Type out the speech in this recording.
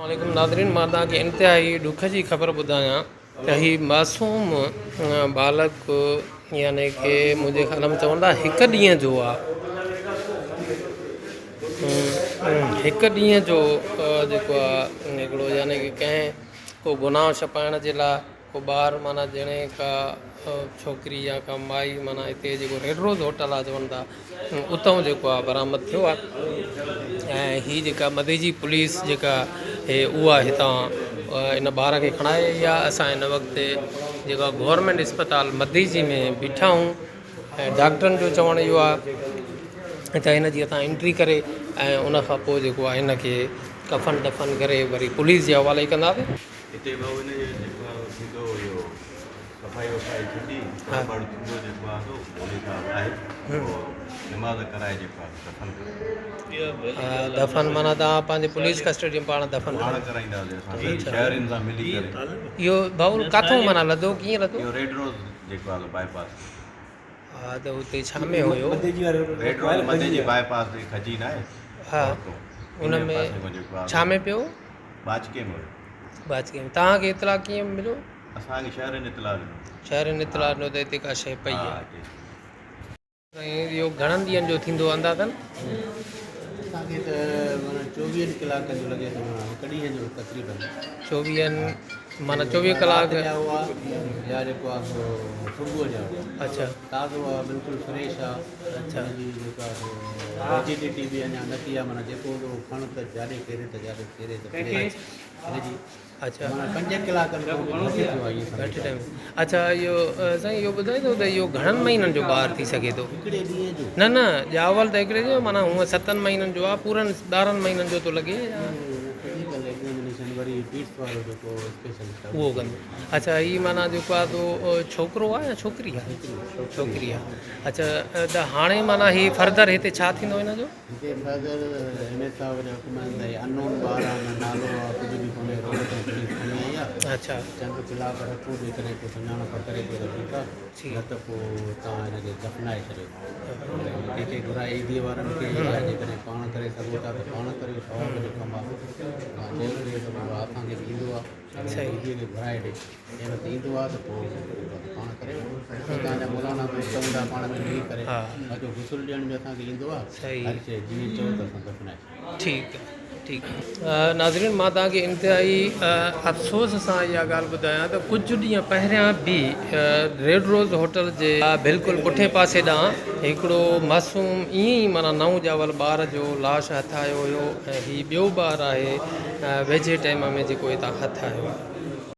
वालेकुम नाज़रीन, मां तव्हांखे इंतिहाई ॾुख जी ख़बर ॿुधायां त ही मासूम बालक यानी कि मुंहिंजे ख़्याल में चवंदा हिकु ॾींहं जो आहे। हिकु ॾींहं जो जेको आहे हिकिड़ो यानी कि कंहिं को गुनाह छपाइण जे लाइ को ॿार माना ॼणे का छोकिरी या का माई माना हिते जेको रेड रोज़ होटल आहे चवनि था उतां जेको आहे बरामद थियो आहे। ऐं हीअ जेका मदे जी पुलिस जेका उहा हितां इन ॿार खे खणाए आई आहे। असां हिन वक़्तु जेको आहे गवर्नमेंट इस्पताल मदीजी में बीठा आहियूं ऐं डॉक्टरनि जो चवणु इहो आहे त हिन जी असां एंट्री करे ऐं उन खां पोइ जेको आहे हिन खे कफ़न दफ़न करे वरी पुलिस जे हवाले कंदासीं। हिते भाऊ हिन जो जेको आहे थींदो इहो सफ़ाई वफ़ाई थींदी बराबरि थींदो जेको आहे भोले साहब आहे नमाज़ कराए जेको आहे दफ़न माना तव्हां पंहिंजे पुलिस कस्टडी में पाण दफ़न पाण कराईंदासीं असां शहरनि सां मिली करे। इहो भाऊ किथां माना लधो कीअं लधो? इहो रेड रोज़ जेको आहे बाईपास। हा त हुते छा में हुयो? रेड रोज़ मथे जी बाईपास ते खजी न आहे। हा उन में छा में पियो? बाचके में। बाचके में। तव्हांखे इतला कीअं मिलियो? असांखे शहरनि इतला ॾिनो। शहरनि इतला ॾिनो त हिते का शइ पई आहे। इहो घणनि ॾींहंनि जो थींदो अंदाज़न? असांखे त माना 24 कलाकनि जो लॻे थो हिकु ॾींहं जो तक़रीबन 24 माना 24 कलाक हुआ या जेको आहे सुबुह जा। अच्छा ताज़ो आहे बिल्कुलु फ्रेश आहे। अच्छा जी जेको आहे वेजिडिटी बि अञा न थी आहे माना जेको खण त जाॾे फेरे त जाॾे फेरे त हिनजी अच्छा माना 5 कलाकनि खां घटि थियो आहे इहो घटि टाइम। अच्छा इहो साईं इहो ॿुधाईंदो त इहो घणनि महीननि जो ॿारु थी सघे थो? हिकिड़े ॾींहं जो न ॼावल त हिकिड़े जो माना हूअं 7 महीननि जो आहे पूरनि 12 महीननि जो थो लॻे फिजिकल एग्ज़ामिनेशन वरी पीट्स वारो जेको स्पेशलिस्ट आहे उहो कंदो। अच्छा हीअ माना जेको आहे तो छोकिरो आहे या छोकिरी आहे? छोकिरी आहे। अच्छा त हाणे माना हीअ फर्दर हिते छा थींदो हिन जो? हिते फर्दर हिन सां वरी हुकूमत आहे अननोन ॿार आहे नालो आहे कुझु बि कोन्हे रोड ते पुलिस खणी आई आहे। अच्छा चंद कलाक रखो जेकॾहिं को सुञाणप करे थो त ठीकु आहे न त पोइ तव्हां हिनखे दफ़नाए छॾियो। जेके घुराए ईदीअ वारनि खे जेकॾहिं पाण करे सघो था त पाण करे सवाल जो कमु आहे। चयो त असांखे बि ईंदो आहे ईदीअ खे घुराए ॾे ऐं वक़्तु ईंदो आहे त पोइ पाण करे तव्हांजा मौलाना दोस्त हूंदा पाण में मिली करे बाक़ी गुसुल ॾियण में असांखे ईंदो आहे। हर शइ जीअं चओ त असां दफ़नाए ठीकु आहे ठीकु आहे। नाज़रीन मां तव्हांखे इंतिहाई अफ़सोस सां इहा ॻाल्हि ॿुधायां त कुझु ॾींहं पहिरियां बि रेड रोज़ होटल जे बिल्कुलु पुठे पासे ॾांहुं हिकिड़ो मासूम ईअं ई माना नओं ॼावल ॿार जो लाश हथ आयो हुयो ऐं हीउ ॿियो ॿारु आहे वेझे टाइम में जेको हितां हथु आयो आहे।